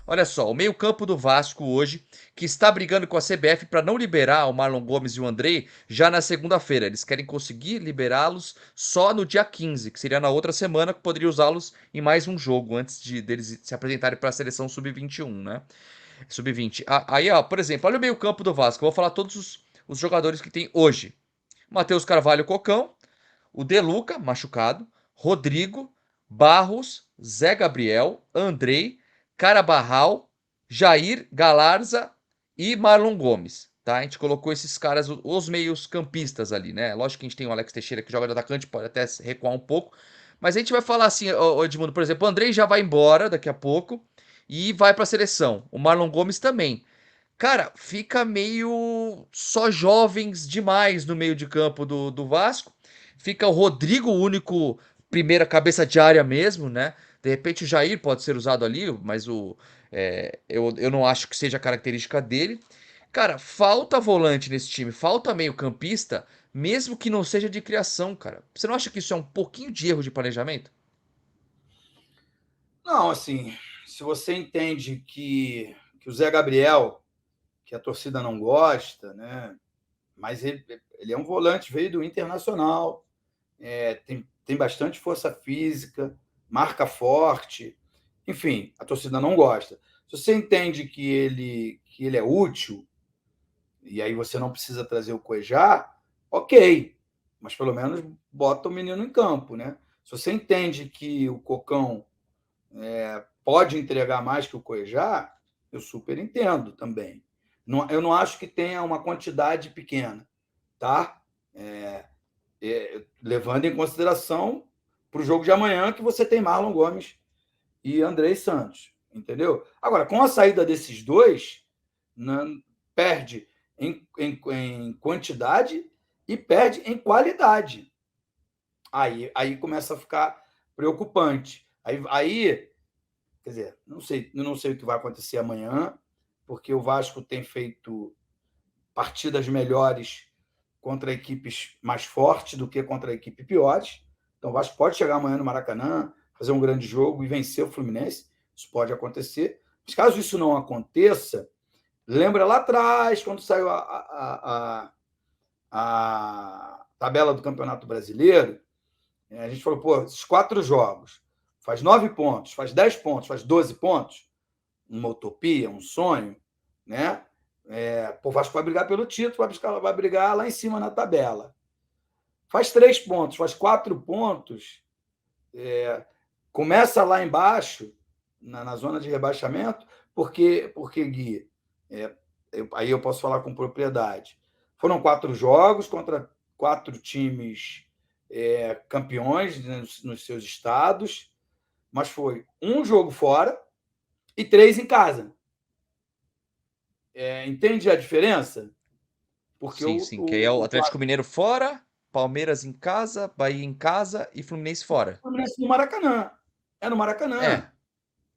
Olha só, o meio-campo do Vasco hoje, que está brigando com a CBF para não liberar o Marlon Gomes e o Andrei já na segunda-feira. Eles querem conseguir liberá-los só no dia 15, que seria na outra semana, que poderia usá-los em mais um jogo antes de deles se apresentarem para a seleção sub-21, né? Sub-20. Aí, ó, por exemplo, olha o meio-campo do Vasco. Eu vou falar todos os jogadores que tem hoje: Matheus Carvalho Cocão, o Deluca, machucado, Rodrigo, Barros, Zé Gabriel, Andrei, Carabarral, Jair, Galarza e Marlon Gomes. Tá? A gente colocou esses caras, os meios campistas ali, né? Lógico que a gente tem o Alex Teixeira que joga de atacante, pode até recuar um pouco. Mas a gente vai falar assim, Edmundo, por exemplo, o Andrei já vai embora daqui a pouco e vai para a seleção. O Marlon Gomes também. Cara, fica meio só jovens demais no meio de campo do Vasco. Fica o Rodrigo, o único primeira cabeça de área mesmo, né? De repente o Jair pode ser usado ali, mas eu não acho que seja a característica dele. Cara, falta volante nesse time, falta meio-campista, mesmo que não seja de criação, cara. Você não acha que isso é um pouquinho de erro de planejamento? Não, assim, se você entende que o Zé Gabriel, que a torcida não gosta, né? Mas ele é um volante, veio do Internacional, tem bastante força física, marca forte, enfim, a torcida não gosta. Se você entende que ele é útil, e aí você não precisa trazer o Cuejá, ok, mas pelo menos bota o menino em campo, né? Se você entende que o Cocão pode entregar mais que o Cuejá, eu super entendo também. Não, eu não acho que tenha uma quantidade pequena, tá? Levando em consideração para o jogo de amanhã que você tem Marlon Gomes e Andrei Santos, entendeu? Agora, com a saída desses dois, né, perde em quantidade e perde em qualidade. Aí começa a ficar preocupante. Aí, quer dizer, eu não sei o que vai acontecer amanhã, porque o Vasco tem feito partidas melhores contra equipes mais fortes do que contra equipes piores. Então o Vasco pode chegar amanhã no Maracanã, fazer um grande jogo e vencer o Fluminense. Isso pode acontecer. Mas caso isso não aconteça, lembra lá atrás, quando saiu a tabela do Campeonato Brasileiro, a gente falou, pô, esses 4 jogos, faz 9 pontos, faz 10 pontos, faz 12 pontos, uma utopia, um sonho, né? O Vasco vai brigar pelo título, vai brigar lá em cima na tabela. Faz 3 pontos, faz 4 pontos, começa lá embaixo, na zona de rebaixamento, porque Gui, aí eu posso falar com propriedade. Foram 4 jogos contra 4 times campeões nos seus estados, mas foi um jogo fora e 3 em casa. Entende a diferença? Porque Sim, sim. Que aí é o Atlético Mineiro fora, Palmeiras em casa, Bahia em casa e Fluminense fora. Fluminense no Maracanã. É no Maracanã. É,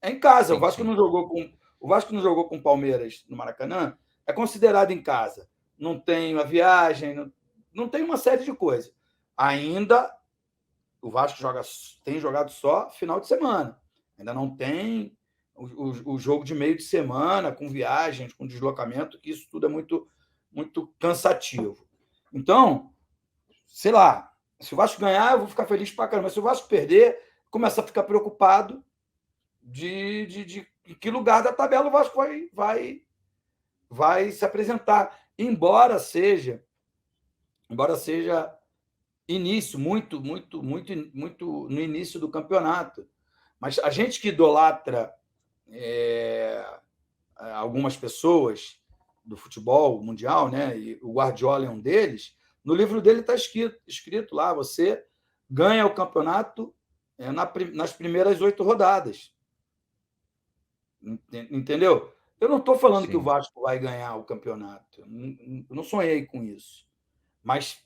É em casa. O sim, Vasco sim. não jogou com o Vasco não jogou com o Palmeiras no Maracanã. É considerado em casa. Não tem uma viagem, não tem uma série de coisas. Ainda o Vasco tem jogado só final de semana. Ainda não tem o jogo de meio de semana, com viagens, com deslocamento, que isso tudo é muito, muito cansativo. Então, sei lá, se o Vasco ganhar, eu vou ficar feliz pra caramba. Mas se o Vasco perder, começa a ficar preocupado de em que lugar da tabela o Vasco vai se apresentar. Embora seja início, muito, muito, muito, muito no início do campeonato. Mas a gente que idolatra algumas pessoas do futebol mundial, né? E o Guardiola é um deles. No livro dele está escrito lá: você ganha o campeonato nas primeiras 8 rodadas. Entendeu? Eu não estou falando que o Sim. Vasco vai ganhar o campeonato. Eu não sonhei com isso. Mas,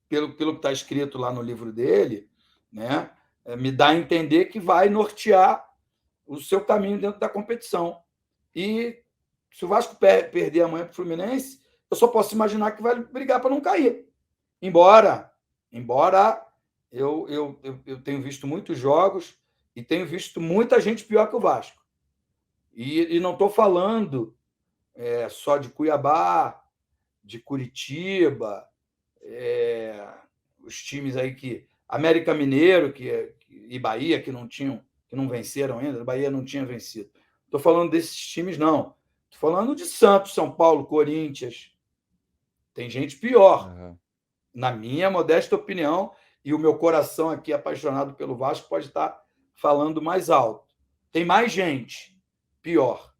pelo que está escrito lá no livro dele, né, me dá a entender que vai nortear o seu caminho dentro da competição. E se o Vasco perder amanhã para o Fluminense, eu só posso imaginar que vai brigar para não cair. Embora eu tenho visto muitos jogos e tenho visto muita gente pior que o Vasco. E não estou falando só de Cuiabá, de Curitiba, os times aí que. América Mineiro e Bahia, que não venceram ainda, Bahia não tinha vencido. Estou falando desses times, não. Estou falando de Santos, São Paulo, Corinthians. Tem gente pior, Aham. na minha modesta opinião, e o meu coração aqui, apaixonado pelo Vasco, pode estar falando mais alto. Tem mais gente pior,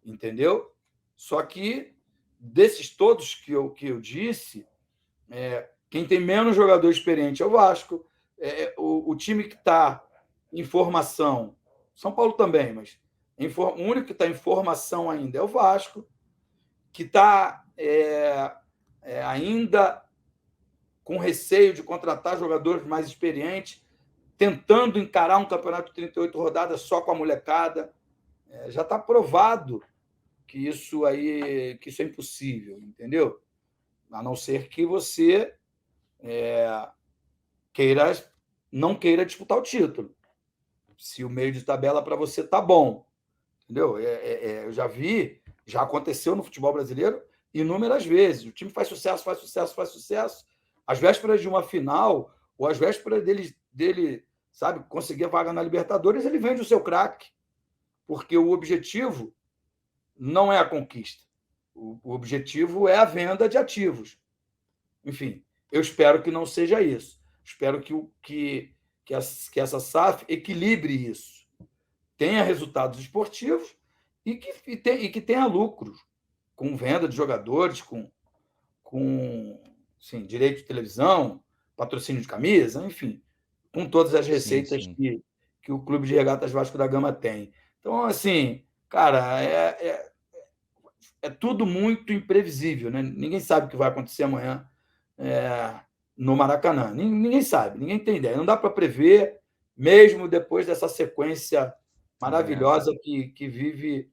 entendeu? Só que desses todos que eu disse, quem tem menos jogador experiente é o Vasco. O time que está em formação, São Paulo também, mas o único que está em formação ainda é o Vasco, que está ainda com receio de contratar jogadores mais experientes, tentando encarar um campeonato de 38 rodadas só com a molecada. Já está provado que isso é impossível, entendeu? A não ser que você não queira disputar o título. Se o meio de tabela para você tá bom, entendeu? Eu já vi, já aconteceu no futebol brasileiro inúmeras vezes. O time faz sucesso, faz sucesso, faz sucesso. Às vésperas de uma final, ou às vésperas dele, sabe, conseguir a vaga na Libertadores, ele vende o seu craque, porque o objetivo não é a conquista. O objetivo é a venda de ativos. Enfim, eu espero que não seja isso. Espero que essa SAF equilibre isso, tenha resultados esportivos e que tenha lucros, com venda de jogadores, com direito de televisão, patrocínio de camisa, enfim, com todas as Sim, receitas sim. que o Clube de Regatas Vasco da Gama tem. Então, assim, cara, é tudo muito imprevisível, né? Ninguém sabe o que vai acontecer amanhã no Maracanã. Ninguém sabe, ninguém tem ideia. Não dá para prever, mesmo depois dessa sequência É. maravilhosa que vive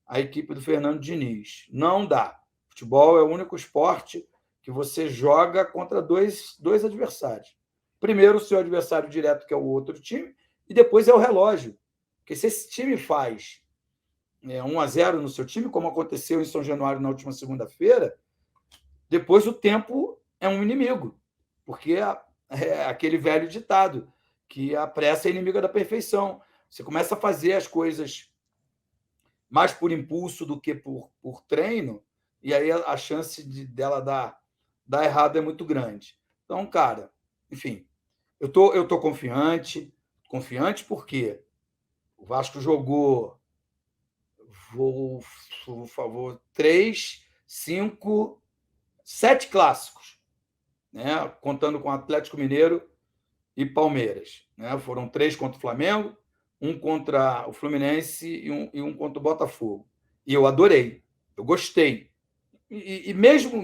a equipe do Fernando Diniz. Não dá. Futebol é o único esporte que você joga contra dois adversários. Primeiro, o seu adversário direto, que é o outro time, e depois é o relógio. Porque se esse time faz 1-0 no seu time, como aconteceu em São Januário na última segunda-feira, depois o tempo é um inimigo. Porque é aquele velho ditado, que a pressa é inimiga da perfeição. Você começa a fazer as coisas mais por impulso do que por treino, e aí a chance dela dar errado é muito grande. Então, cara, enfim, eu tô confiante porque o Vasco jogou por favor, 3, 5, 7 clássicos, né? Contando com Atlético Mineiro e Palmeiras. Né? Foram 3 contra o Flamengo, um contra o Fluminense e um contra o Botafogo. E eu adorei, eu gostei. E mesmo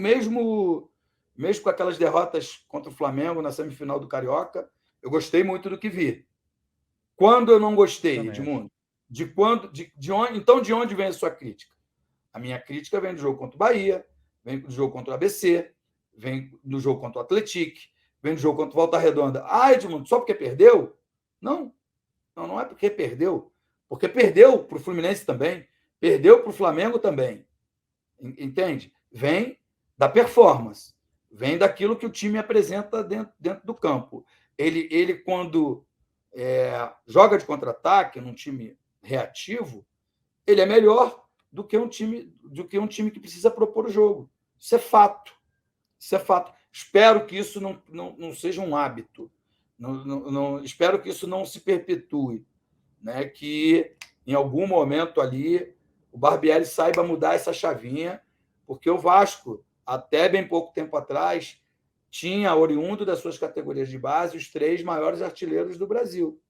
com aquelas derrotas contra o Flamengo na semifinal do Carioca, eu gostei muito do que vi. Quando eu não gostei, Também acho. Edmundo? Então, de onde vem a sua crítica? A minha crítica vem do jogo contra o Bahia, vem do jogo contra o ABC, vem do jogo contra o Atlético, vem do jogo contra o Volta Redonda. Ah, Edmundo, só porque perdeu? Não, não é porque perdeu. Porque perdeu para o Fluminense também, perdeu para o Flamengo também. Entende? Vem da performance, vem daquilo que o time apresenta dentro do campo. Ele quando joga de contra-ataque num time reativo, ele é melhor do que um time que precisa propor o jogo. Isso é fato. Isso é fato. Espero que isso não seja um hábito. Espero que isso não se perpetue. Né? Que em algum momento ali o Barbieri saiba mudar essa chavinha, porque o Vasco, até bem pouco tempo atrás, tinha, oriundo das suas categorias de base, os 3 maiores artilheiros do Brasil.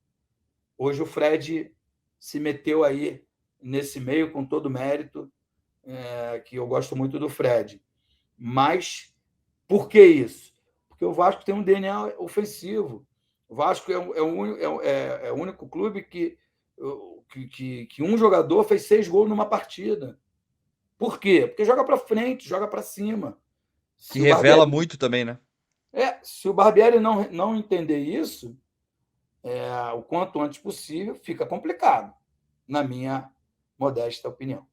Hoje o Fred se meteu aí nesse meio com todo o mérito, que eu gosto muito do Fred. Mas por que isso? Porque o Vasco tem um DNA ofensivo. O Vasco é o único clube que um jogador fez 6 gols numa partida. Por quê? Porque joga para frente, joga para cima. Que Se o revela Barbieri, muito também, né? se o Barbieri não entender isso, o quanto antes possível, fica complicado, na minha modesta opinião.